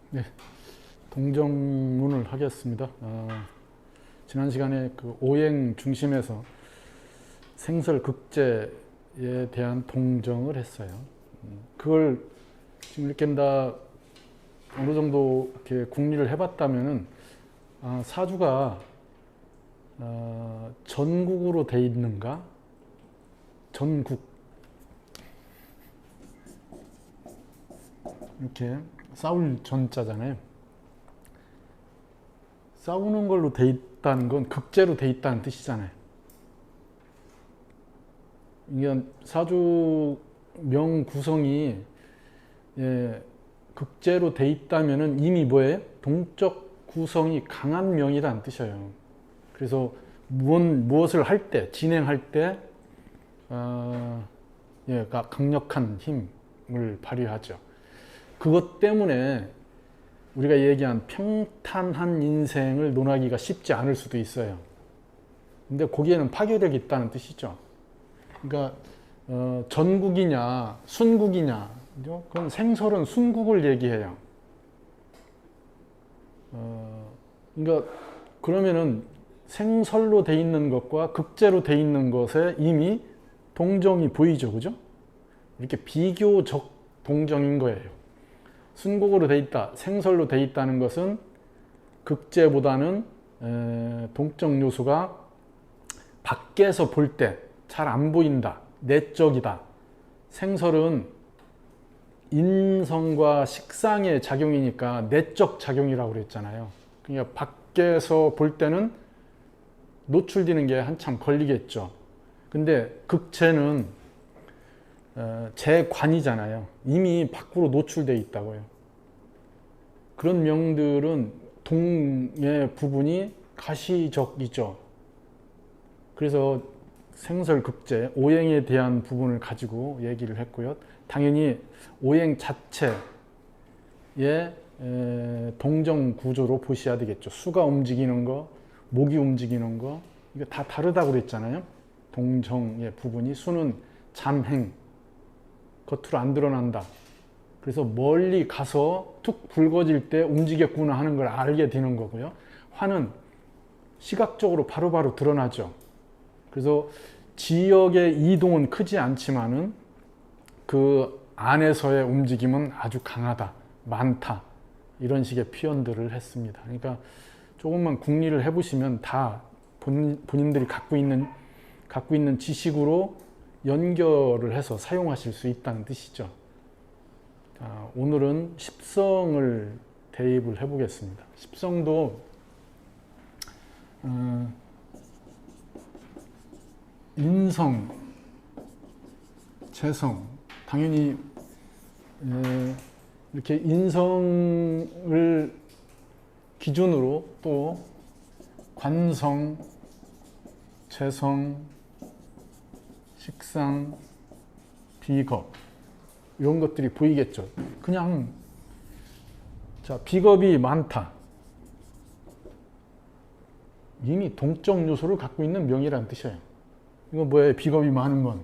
네, 동정론을 하겠습니다. 지난 시간에 그 오행 중심에서 생설 극제에 대한 동정을 했어요. 그걸 지금 이렇게 다 어느 정도 이렇게 궁리를 해봤다면은 사주가 전국으로 돼 있는가? 전국 이렇게 싸울 전자잖아요. 싸우는 걸로 돼 있다는 건 극제로 돼 있다는 뜻이잖아요. 이게 사주명 구성이 극제로 돼 있다면은 이미 뭐예요? 동적 구성이 강한 명이라는 뜻이에요. 그래서 무엇을 할 때, 진행할 때 강력한 힘을 발휘하죠. 그것 때문에 우리가 얘기한 평탄한 인생을 논하기가 쉽지 않을 수도 있어요. 근데 거기에는 파괴력이 있다는 뜻이죠. 그러니까 전국이냐 순국이냐, 그건 생설은 순국을 얘기해요. 그러니까 그러면은 생설로 돼 있는 것과 극제로 돼 있는 것에 이미 동정이 보이죠, 그죠? 이렇게 비교적 동정인 거예요. 순국으로 돼 있다, 생설로 돼 있다는 것은 극제보다는 동적 요소가 밖에서 볼 때 잘 안 보인다, 내적이다. 생설은 인성과 식상의 작용이니까 내적 작용이라고 그랬잖아요. 그러니까 밖에서 볼 때는 노출되는 게 한참 걸리겠죠. 근데 극제는 재관이잖아요. 이미 밖으로 노출되어 있다고요. 그런 명들은 동의 부분이 가시적이죠. 그래서 생설 극제, 오행에 대한 부분을 가지고 얘기를 했고요. 당연히 오행 자체의 동정 구조로 보셔야 되겠죠. 수가 움직이는 거, 목이 움직이는 거, 이거 다 다르다고 그랬잖아요. 동정의 부분이, 수는 잠행, 겉으로 안 드러난다. 그래서 멀리 가서 툭 붉어질 때 움직였구나 하는 걸 알게 되는 거고요. 화는 시각적으로 바로바로 드러나죠. 그래서 지역의 이동은 크지 않지만은 그 안에서의 움직임은 아주 강하다, 많다, 이런 식의 표현들을 했습니다. 그러니까 조금만 궁리를 해보시면 다 본인들이 갖고 있는 지식으로 연결을 해서 사용하실 수 있다는 뜻이죠. 오늘은 십성을 대입을 해보겠습니다. 십성도 인성, 재성, 당연히 이렇게 인성을 기준으로 또 관성, 재성, 식상, 비겁, 이런 것들이 보이겠죠. 그냥 자, 비겁이 많다. 이미 동적 요소를 갖고 있는 명이라는 뜻이에요. 이거 뭐예요? 비겁이 많은 건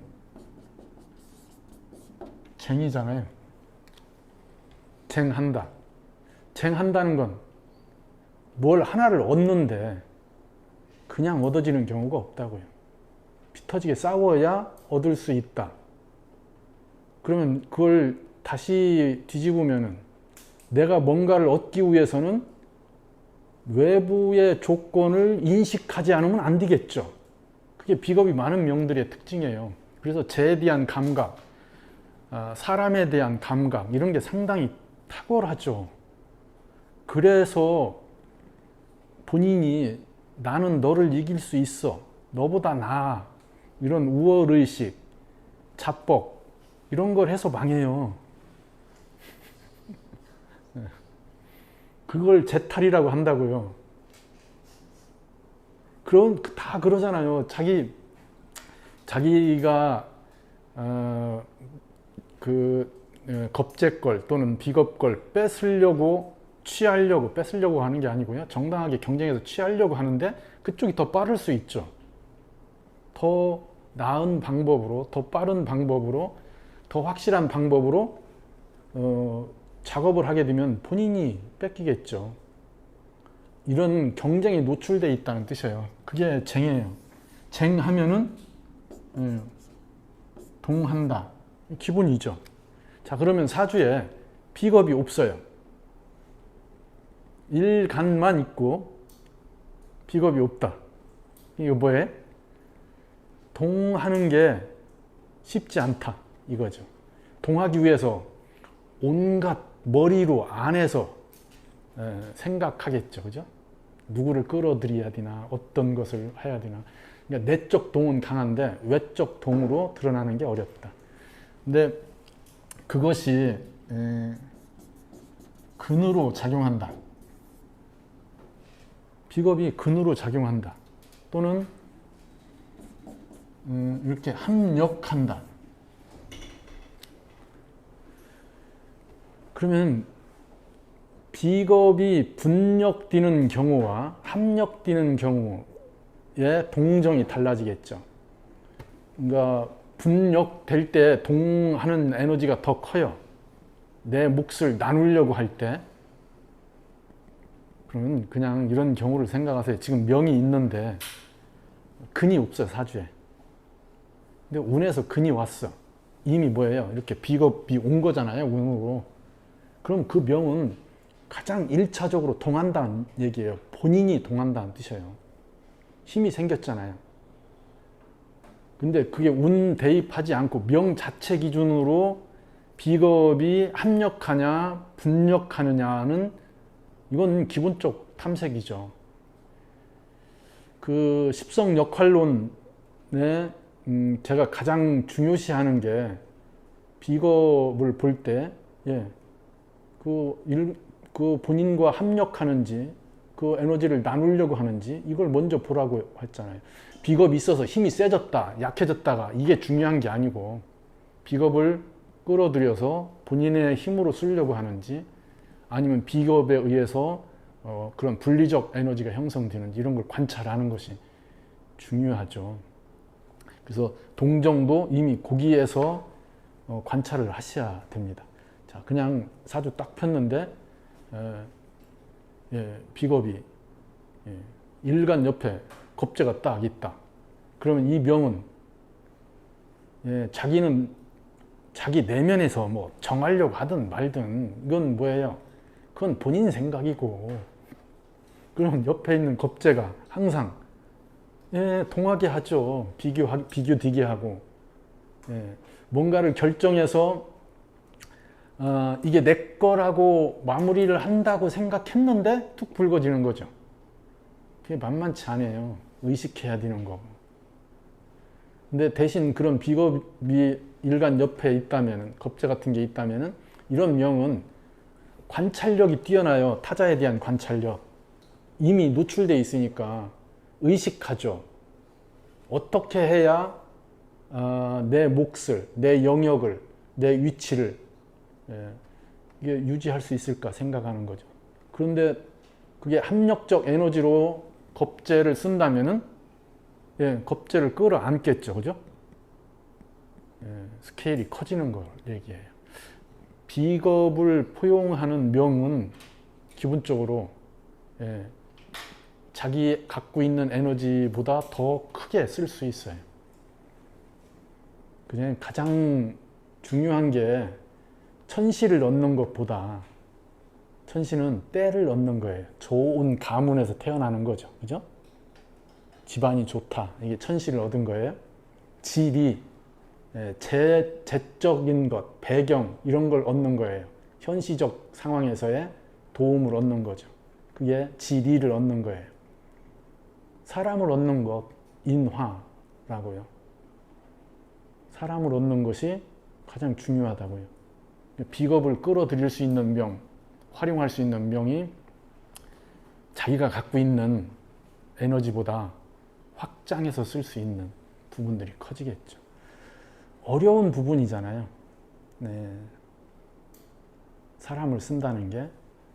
쟁이잖아요. 쟁한다. 쟁한다는 건 뭘 하나를 얻는데 그냥 얻어지는 경우가 없다고요. 피 터지게 싸워야 얻을 수 있다. 그러면 그걸 다시 뒤집으면은 내가 뭔가를 얻기 위해서는 외부의 조건을 인식하지 않으면 안 되겠죠. 그게 비겁이 많은 명들의 특징이에요. 그래서 재에 대한 감각, 사람에 대한 감각, 이런 게 상당히 탁월하죠. 그래서 본인이 나는 너를 이길 수 있어, 너보다 나아, 이런 우월의식, 자뻑, 이런 걸 해서 망해요. 그걸 재탈이라고 한다고요. 다 그러잖아요. 자기가 겁제걸 또는 비겁걸 뺏으려고 하는 게 아니고요. 정당하게 경쟁해서 취하려고 하는데 그쪽이 더 빠를 수 있죠. 더 나은 방법으로, 더 빠른 방법으로, 더 확실한 방법으로 작업을 하게 되면 본인이 뺏기겠죠. 이런 경쟁에 노출되어 있다는 뜻이에요. 그게 쟁이에요. 쟁하면은 동한다. 기본이죠. 자, 그러면 사주에 비겁이 없어요. 일간만 있고 비겁이 없다. 이거 뭐해? 동하는 게 쉽지 않다 이거죠. 동하기 위해서 온갖 머리로 안에서 생각하겠죠. 그죠? 누구를 끌어들여야 되나, 어떤 것을 해야 되나. 그러니까 내적 동은 강한데 외적 동으로 드러나는 게 어렵다. 근데 그것이 근으로 작용한다. 비겁이 근으로 작용한다. 또는 이렇게 합력한다. 그러면 비겁이 분력되는 경우와 합력되는 경우의 동정이 달라지겠죠. 그러니까 분력될 때 동하는 에너지가 더 커요. 내 몫을 나누려고 할 때. 그러면 그냥 이런 경우를 생각하세요. 지금 명이 있는데 근이 없어요, 사주에. 근데 운에서 근이 왔어. 이미 뭐예요? 이렇게 비겁이 온 거잖아요, 운으로. 그럼 그 명은 가장 1차적으로 동한다는 얘기예요. 본인이 동한다는 뜻이에요. 힘이 생겼잖아요. 근데 그게 운 대입하지 않고 명 자체 기준으로 비겁이 합력하냐 분력하느냐는 이건 기본적 탐색이죠. 그 십성 역할론에 제가 가장 중요시하는 게 비겁을 볼 때 그 본인과 합력하는지 그 에너지를 나누려고 하는지 이걸 먼저 보라고 했잖아요. 비겁이 있어서 힘이 세졌다 약해졌다가 이게 중요한 게 아니고 비겁을 끌어들여서 본인의 힘으로 쓰려고 하는지 아니면 비겁에 의해서 그런 분리적 에너지가 형성되는지 이런 걸 관찰하는 것이 중요하죠. 그래서 동정도 이미 거기에서 관찰을 하셔야 됩니다. 자, 그냥 사주 딱 폈는데 비겁이 일간 옆에 겁재가 딱 있다. 그러면 이 명은 자기는 자기 내면에서 뭐 정하려고 하든 말든 이건 뭐예요? 그건 본인 생각이고 그럼 옆에 있는 겁재가 항상 동하게 하죠. 비교되게 뭔가를 결정해서 이게 내 거라고 마무리를 한다고 생각했는데 툭 붉어지는 거죠. 그게 만만치 않아요. 의식해야 되는 거고. 근데 대신 그런 비겁이 일간 옆에 있다면, 겁재 같은 게 있다면 이런 명은 관찰력이 뛰어나요. 타자에 대한 관찰력. 이미 노출되어 있으니까 의식하죠. 어떻게 해야 내 몫을, 내 영역을, 내 위치를 이게 유지할 수 있을까 생각하는 거죠. 그런데 그게 합력적 에너지로 겁재를 쓴다면은 겁재를 끌어안겠죠. 그죠? 스케일이 커지는 걸 얘기해요. 비겁을 포용하는 명은 기본적으로 자기 갖고 있는 에너지보다 더 크게 쓸 수 있어요. 그냥 가장 중요한 게 천시를 얻는 것보다 천시는 때를 얻는 거예요. 좋은 가문에서 태어나는 거죠. 그죠? 집안이 좋다. 이게 천시를 얻은 거예요. 질이 재적인 것, 배경 이런 걸 얻는 거예요. 현시적 상황에서의 도움을 얻는 거죠. 그게 지리를 얻는 거예요. 사람을 얻는 것, 인화라고요. 사람을 얻는 것이 가장 중요하다고요. 비겁을 끌어들일 수 있는 명, 활용할 수 있는 명이 자기가 갖고 있는 에너지보다 확장해서 쓸 수 있는 부분들이 커지겠죠. 어려운 부분이잖아요. 사람을 쓴다는 게,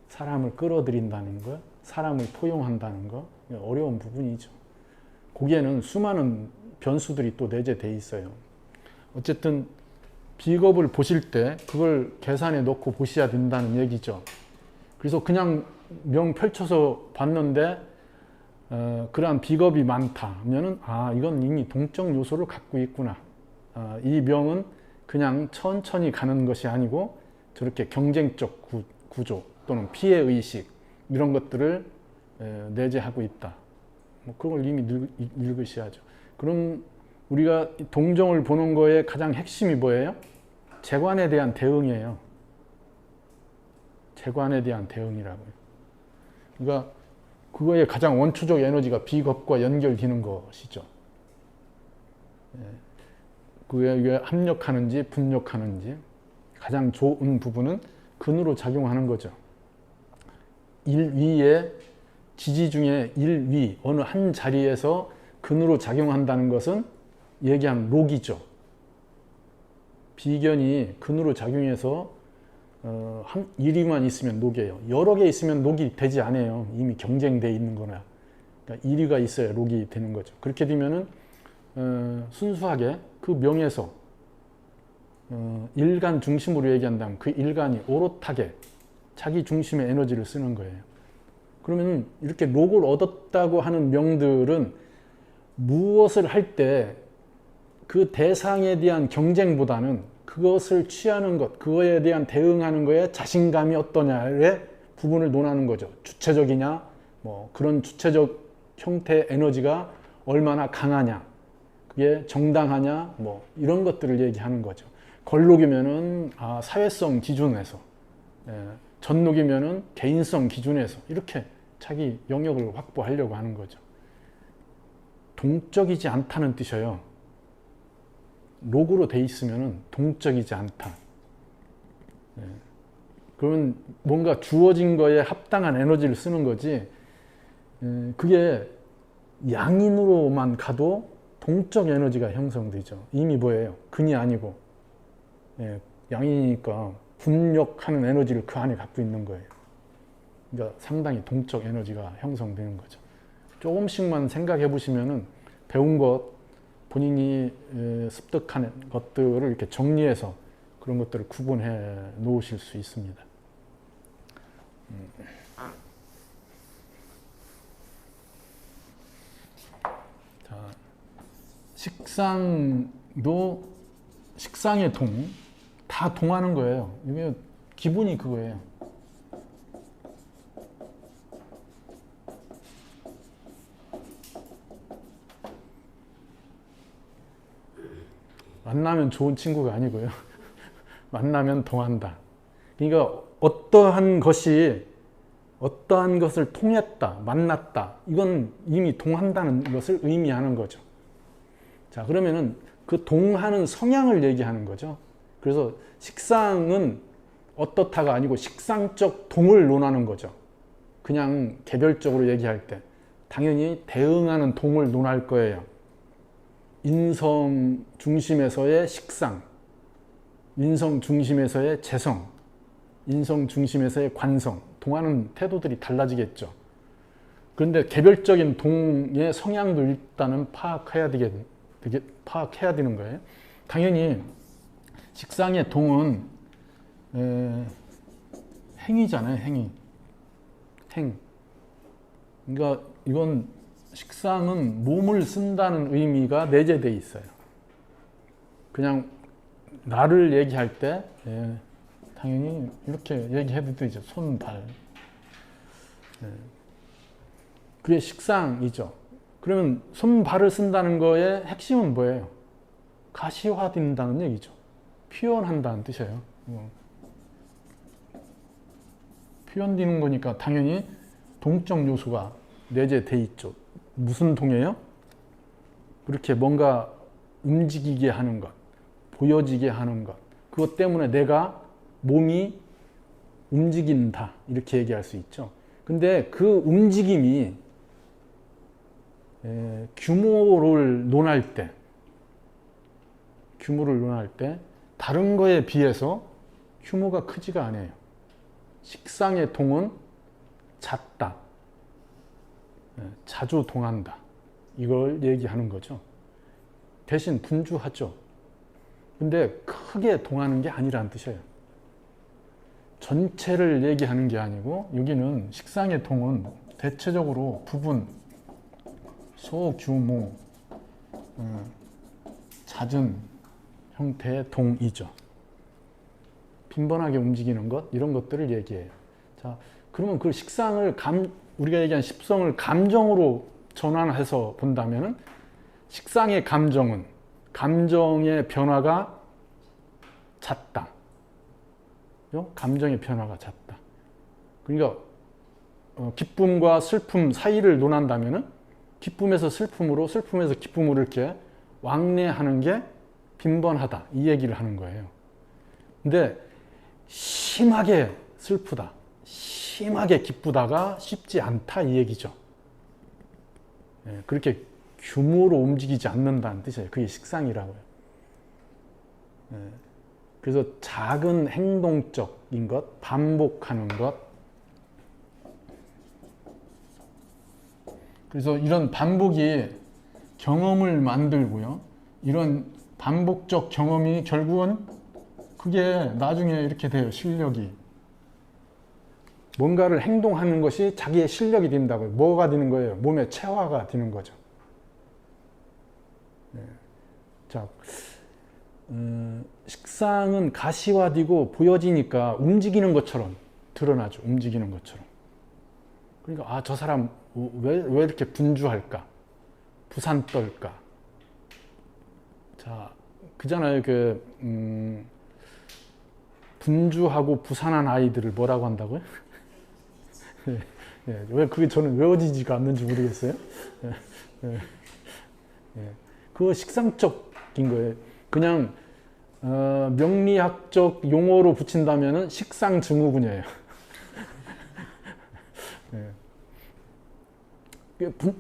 사람을 끌어들인다는 거, 사람을 포용한다는 거, 어려운 부분이죠. 거기에는 수많은 변수들이 또 내재되어 있어요. 어쨌든 비겁을 보실 때 그걸 계산에 넣고 보셔야 된다는 얘기죠. 그래서 그냥 명 펼쳐서 봤는데 그러한 비겁이 많다 하면은 이건 이미 동적 요소를 갖고 있구나. 이 명은 그냥 천천히 가는 것이 아니고 저렇게 경쟁적 구조 또는 피해의식 이런 것들을 내재하고 있다. 뭐 그걸 이미 읽으셔야죠. 그럼 우리가 동정을 보는 거의 가장 핵심이 뭐예요? 재관에 대한 대응이에요. 재관에 대한 대응이라고요. 그러니까 그거의 가장 원초적 에너지가 비겁과 연결되는 것이죠. 그게 합력하는지 분력하는지 가장 좋은 부분은 근으로 작용하는 거죠. 일위의 지지 중에 일위 어느 한 자리에서 근으로 작용한다는 것은 얘기한 록이죠. 비견이 근으로 작용해서 한 1위만 있으면 녹이에요. 여러 개 있으면 녹이 되지 않아요. 이미 경쟁돼 있는 거나. 그러니까 1위가 있어야 녹이 되는 거죠. 그렇게 되면은 순수하게 그 명에서 일간 중심으로 얘기한다면 그 일간이 오롯하게 자기 중심의 에너지를 쓰는 거예요. 그러면 이렇게 록을 얻었다고 하는 명들은 무엇을 할 때 그 대상에 대한 경쟁보다는 그것을 취하는 것, 그거에 대한 대응하는 거에 자신감이 어떠냐의 부분을 논하는 거죠. 주체적이냐, 뭐 그런 주체적 형태의 에너지가 얼마나 강하냐, 그게 정당하냐, 뭐 이런 것들을 얘기하는 거죠. 걸록이면은 사회성 기준에서, 전록이면은 개인성 기준에서 이렇게 자기 영역을 확보하려고 하는 거죠. 동적이지 않다는 뜻이에요. 록으로 돼 있으면 동적이지 않다. 그러면 뭔가 주어진 거에 합당한 에너지를 쓰는 거지, 그게 양인으로만 가도 동적 에너지가 형성되죠. 이미 뭐예요? 근이 아니고 양이니까 분력하는 에너지를 그 안에 갖고 있는 거예요. 그러니까 상당히 동적 에너지가 형성되는 거죠. 조금씩만 생각해 보시면은 배운 것, 본인이 습득한 것들을 이렇게 정리해서 그런 것들을 구분해 놓으실 수 있습니다. 자, 식상의 동, 다 동하는 거예요. 이게 기본이 그거예요. 만나면 좋은 친구가 아니고요. 만나면 동한다. 그러니까 어떠한 것을 통했다, 만났다. 이건 이미 동한다는 것을 의미하는 거죠. 자, 그러면은 그 동하는 성향을 얘기하는 거죠. 그래서 식상은 어떻다가 아니고 식상적 동을 논하는 거죠. 그냥 개별적으로 얘기할 때 당연히 대응하는 동을 논할 거예요. 인성 중심에서의 식상, 인성 중심에서의 재성, 인성 중심에서의 관성, 동하는 태도들이 달라지겠죠. 그런데 개별적인 동의 성향도 일단은 파악해야 되는 거예요. 당연히 식상의 동은 행위잖아요, 행위. 그러니까 이건 식상은 몸을 쓴다는 의미가 내재되어 있어요. 그냥 나를 얘기할 때 당연히 이렇게 얘기해도 되죠. 손, 발. 그게 식상이죠. 그러면 손, 발을 쓴다는 거의 핵심은 뭐예요? 가시화된다는 얘기죠. 표현한다는 뜻이에요. 표현되는 거니까 당연히 동적 요소가 내재돼 있죠. 무슨 동이에요? 그렇게 뭔가 움직이게 하는 것, 보여지게 하는 것, 그것 때문에 내가 몸이 움직인다 이렇게 얘기할 수 있죠. 근데 그 움직임이 규모를 논할 때 다른 거에 비해서 규모가 크지가 않아요. 식상의 동은 잦다, 자주 동한다, 이걸 얘기하는 거죠. 대신 분주하죠. 근데 크게 동하는 게 아니라는 뜻이에요. 전체를 얘기하는 게 아니고 여기는 식상의 동은 대체적으로 부분, 소규모, 잦은 형태의 동이죠. 빈번하게 움직이는 것, 이런 것들을 얘기해요. 자, 그러면 그 식상을 우리가 얘기한 십성을 감정으로 전환해서 본다면은 식상의 감정은 감정의 변화가 잦다. 감정의 변화가 잦다. 그러니까 기쁨과 슬픔 사이를 논한다면은 기쁨에서 슬픔으로, 슬픔에서 기쁨으로 이렇게 왕래하는 게 빈번하다. 이 얘기를 하는 거예요. 근데 심하게 슬프다, 심하게 기쁘다가 쉽지 않다 이 얘기죠. 그렇게 규모로 움직이지 않는다는 뜻이에요. 그게 식상이라고요. 그래서 작은 행동적인 것, 반복하는 것. 그래서 이런 반복이 경험을 만들고요. 이런 반복적 경험이 결국은 그게 나중에 이렇게 돼요. 실력이. 뭔가를 행동하는 것이 자기의 실력이 된다고요. 뭐가 되는 거예요? 몸의 체화가 되는 거죠. 자, 식상은 가시화되고 보여지니까 움직이는 것처럼 드러나죠. 움직이는 것처럼. 그러니까 저 사람 왜 이렇게 분주할까? 부산 떨까? 자, 그잖아요. 분주하고 부산한 아이들을 뭐라고 한다고요? 왜 그게 저는 외워지지가 않는지 모르겠어요. 그거 식상적인 거예요. 그냥 명리학적 용어로 붙인다면은 식상증후군이에요.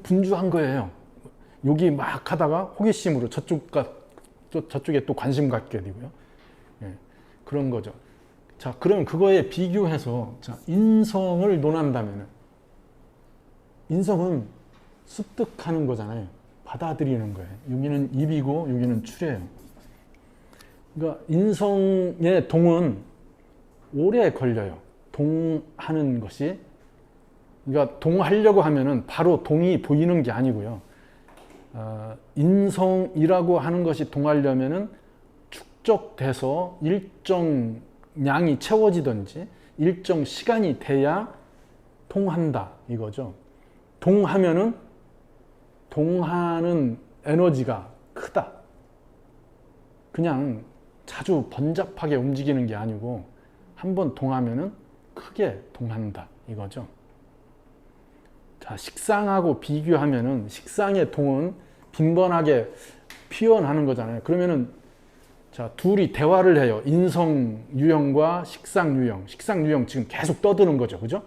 분주한 거예요. 여기 막 하다가 호기심으로 저쪽에 또 관심 갖게 되고요. 그런 거죠. 자, 그럼 그거에 비교해서 인성을 논한다면은 인성은 습득하는 거잖아요. 받아들이는 거예요. 여기는 입이고 여기는 추래요. 그러니까 인성의 동은 오래 걸려요. 동하는 것이. 그러니까 동하려고 하면은 바로 동이 보이는 게 아니고요. 인성이라고 하는 것이 동하려면은 축적돼서 일정 양이 채워지든지 일정 시간이 돼야 동한다 이거죠. 동하면은 동하는 에너지가 크다. 그냥 자주 번잡하게 움직이는 게 아니고 한번 동하면은 크게 동한다 이거죠. 자, 식상하고 비교하면은 식상의 동은 빈번하게 피어나는 거잖아요. 그러면은 자, 둘이 대화를 해요. 인성 유형과 식상 유형. 식상 유형 지금 계속 떠드는 거죠. 그죠?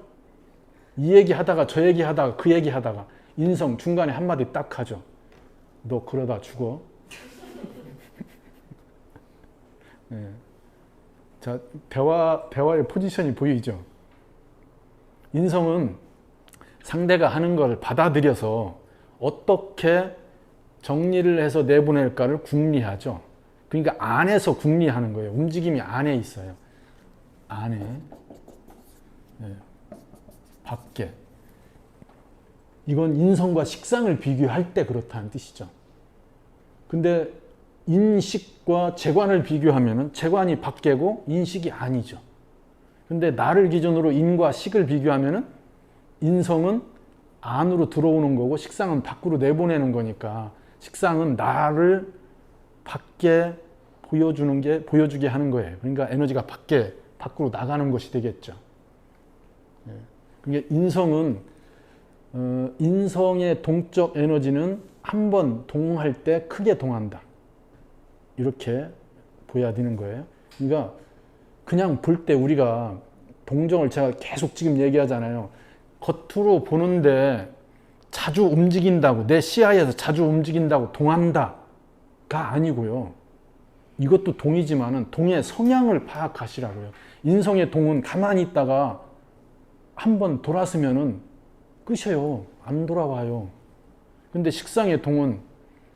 이 얘기 하다가 저 얘기 하다가 그 얘기 하다가 인성 중간에 한마디 딱 하죠. 너 그러다 죽어. 네. 자, 대화의 포지션이 보이죠? 인성은 상대가 하는 걸 받아들여서 어떻게 정리를 해서 내보낼까를 궁리하죠. 그러니까 안에서 궁리하는 거예요. 움직임이 안에 있어요. 안에. 네. 밖에. 이건 인성과 식상을 비교할 때 그렇다는 뜻이죠. 근데 인식과 재관을 비교하면은 재관이 밖에고 인식이 아니죠. 근데 나를 기준으로 인과 식을 비교하면은 인성은 안으로 들어오는 거고 식상은 밖으로 내보내는 거니까 식상은 나를 밖에 보여주게 하는 거예요. 그러니까 에너지가 밖으로 나가는 것이 되겠죠. 그러니까 인성은 인성의 동적 에너지는 한번 동할 때 크게 동한다. 이렇게 보여야 되는 거예요. 그러니까 그냥 볼 때 우리가 동정을 제가 계속 지금 얘기하잖아요. 겉으로 보는데 자주 움직인다고, 내 시야에서 자주 움직인다고 동한다가 아니고요. 이것도 동이지만은 동의 성향을 파악하시라고요. 인성의 동은 가만히 있다가 한번 돌았으면은 끝이에요. 안 돌아와요. 근데 식상의 동은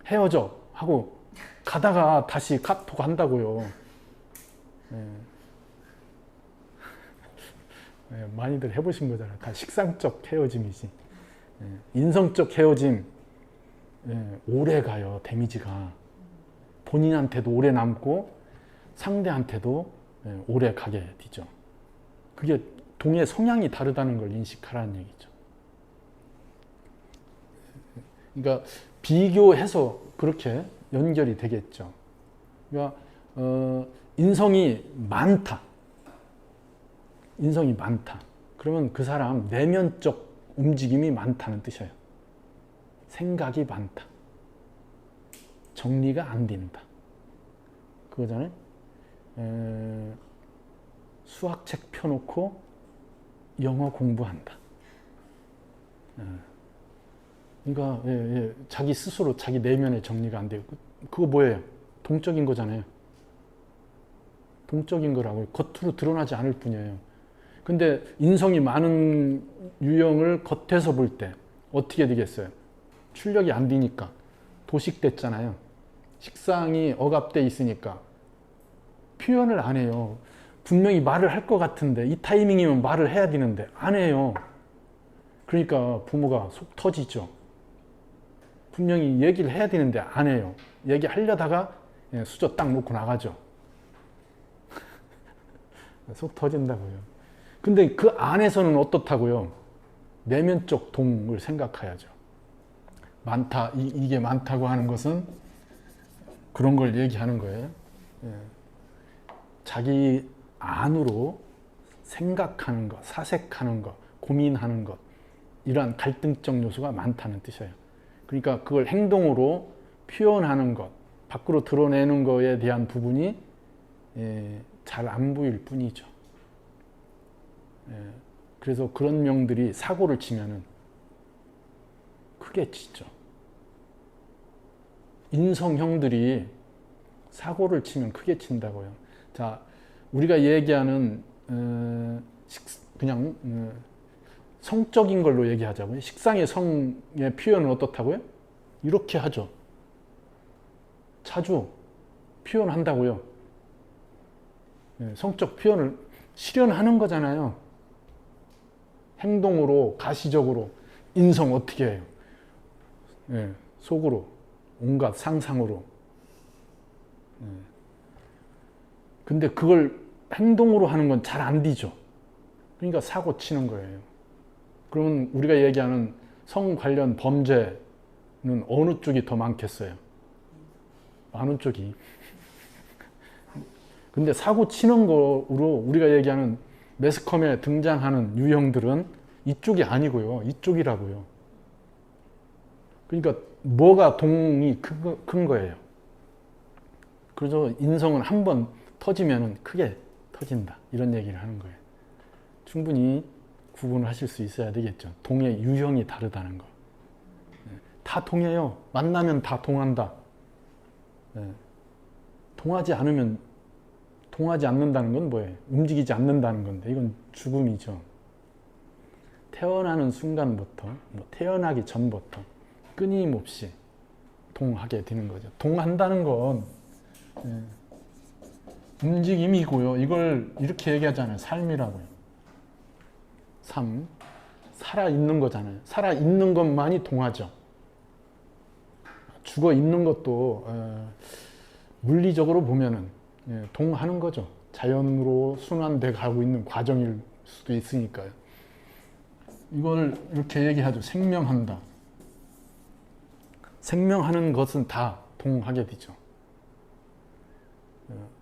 헤어져 하고 가다가 다시 카톡 한다고요. 예. 예, 많이들 해보신 거잖아요. 다 식상적 헤어짐이지. 예, 인성적 헤어짐, 예, 오래 가요. 데미지가. 본인한테도 오래 남고 상대한테도 예, 오래 가게 되죠. 그게 동의 성향이 다르다는 걸 인식하라는 얘기죠. 그러니까 비교해서 그렇게 연결이 되겠죠. 그러니까 인성이 많다. 인성이 많다. 그러면 그 사람 내면적 움직임이 많다는 뜻이에요. 생각이 많다. 정리가 안 된다. 그거잖아요. 수학책 펴놓고 영어 공부한다. 그러니까 자기 스스로 자기 내면의 정리가 안 되고 그거 뭐예요? 동적인 거잖아요. 동적인 거라고요. 겉으로 드러나지 않을 뿐이에요. 근데 인성이 많은 유형을 겉에서 볼 때 어떻게 되겠어요? 출력이 안 되니까 도식됐잖아요. 식상이 억압돼 있으니까 표현을 안 해요. 분명히 말을 할 것 같은데 이 타이밍이면 말을 해야 되는데 안 해요. 그러니까 부모가 속 터지죠. 분명히 얘기를 해야 되는데 안 해요. 얘기하려다가 수저 딱 놓고 나가죠. 속 터진다고요. 근데 그 안에서는 어떻다고요? 내면적 동을 생각해야죠. 많다, 이게 많다고 하는 것은 그런 걸 얘기하는 거예요. 자기 안으로 생각하는 것, 사색하는 것, 고민하는 것, 이러한 갈등적 요소가 많다는 뜻이에요. 그러니까 그걸 행동으로 표현하는 것, 밖으로 드러내는 것에 대한 부분이 잘 안 보일 뿐이죠. 그래서 그런 명들이 사고를 치면은 크게 치죠. 인성형들이 사고를 치면 크게 친다고요. 자, 우리가 얘기하는 그냥 성적인 걸로 얘기하자고요. 식상의 성의 표현은 어떻다고요? 이렇게 하죠. 자주 표현한다고요. 성적 표현을 실현하는 거잖아요. 행동으로, 가시적으로. 인성 어떻게 해요? 속으로, 온갖 상상으로. 근데 그걸 행동으로 하는 건 잘 안 되죠. 그러니까 사고 치는 거예요. 그러면 우리가 얘기하는 성 관련 범죄는 어느 쪽이 더 많겠어요? 많은 쪽이. 근데 사고 치는 거로 우리가 얘기하는 매스컴에 등장하는 유형들은 이쪽이 아니고요. 이쪽이라고요. 그러니까 뭐가 동이 큰 거예요. 그래서 인성은 한번 터지면 크게 터진다. 이런 얘기를 하는 거예요. 충분히 구분을 하실 수 있어야 되겠죠. 동의 유형이 다르다는 거. 다 동해요. 만나면 다 동한다. 동하지 않으면 동하지 않는다는 건 뭐예요? 움직이지 않는다는 건데 이건 죽음이죠. 태어나는 순간부터 태어나기 전부터 끊임없이 동하게 되는 거죠. 동한다는 건 움직임이고요. 이걸 이렇게 얘기하잖아요. 삶이라고요. 삶. 살아있는 거잖아요. 살아있는 것만이 동하죠. 죽어있는 것도 물리적으로 보면은 동하는 거죠. 자연으로 순환돼 가고 있는 과정일 수도 있으니까요. 이걸 이렇게 얘기하죠. 생명한다. 생명하는 것은 다 동하게 되죠.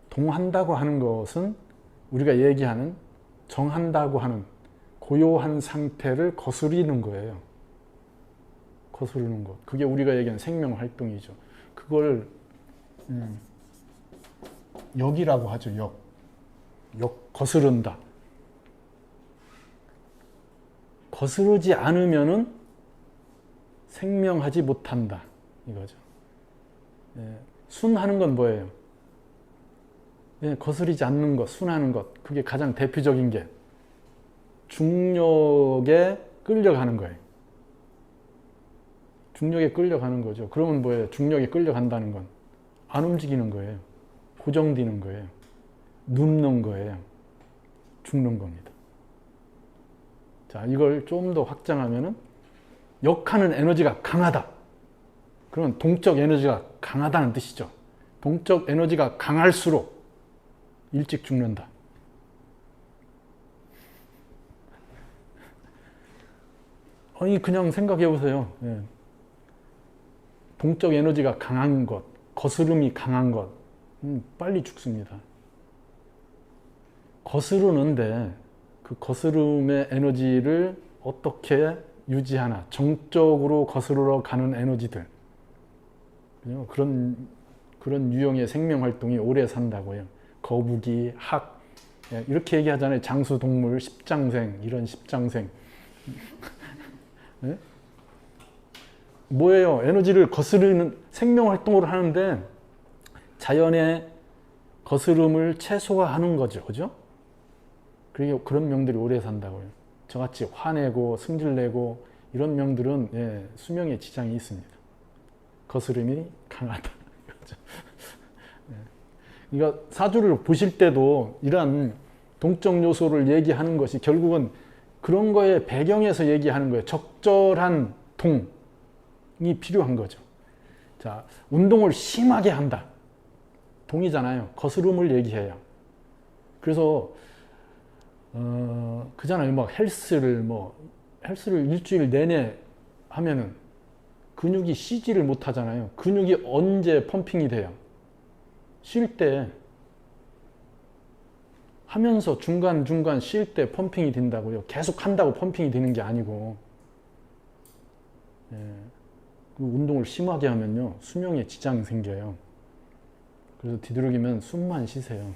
동한다고 하는 것은 우리가 얘기하는 정한다고 하는 고요한 상태를 거스르는 거예요. 거스르는 것. 그게 우리가 얘기하는 생명 활동이죠. 그걸 역이라고 하죠. 역 거스른다. 거스르지 않으면은 생명하지 못한다. 이거죠. 순하는 건 뭐예요? 거스르지 않는 것, 순하는 것. 그게 가장 대표적인 게 중력에 끌려가는 거예요. 중력에 끌려가는 거죠. 그러면 뭐예요? 중력에 끌려간다는 건 안 움직이는 거예요. 고정되는 거예요. 눕는 거예요. 죽는 겁니다. 자, 이걸 좀 더 확장하면은 역하는 에너지가 강하다. 그런 동적 에너지가 강하다는 뜻이죠. 동적 에너지가 강할수록 일찍 죽는다. 아니, 그냥 생각해 보세요. 예. 동적 에너지가 강한 것, 거스름이 강한 것, 빨리 죽습니다. 거스르는데 그 거스름의 에너지를 어떻게 유지하나, 정적으로 거스르러 가는 에너지들, 그런 유형의 생명 활동이 오래 산다고요. 거북이, 학, 이렇게 얘기하잖아요. 장수, 동물, 십장생, 이런 십장생. 네? 뭐예요? 에너지를 거스르는 생명 활동을 하는데 자연의 거스름을 최소화하는 거죠. 그죠? 그런 명들이 오래 산다고요. 저같이 화내고 승질내고 이런 명들은 예, 수명에 지장이 있습니다. 거스름이 강하다. 그러니까 사주를 보실 때도 이러한 동적 요소를 얘기하는 것이 결국은 그런 거에 배경에서 얘기하는 거예요. 적절한 동이 필요한 거죠. 자, 운동을 심하게 한다. 동이잖아요. 거스름을 얘기해요. 그래서 그잖아요. 막 헬스를 일주일 내내 하면은 근육이 쉬지를 못하잖아요. 근육이 언제 펌핑이 돼요? 쉴 때 하면서 중간중간 쉴 때 펌핑이 된다고요. 계속 한다고 펌핑이 되는 게 아니고, 예, 그 운동을 심하게 하면요 수명에 지장이 생겨요. 그래서 뒤돌아보면 숨만 쉬세요.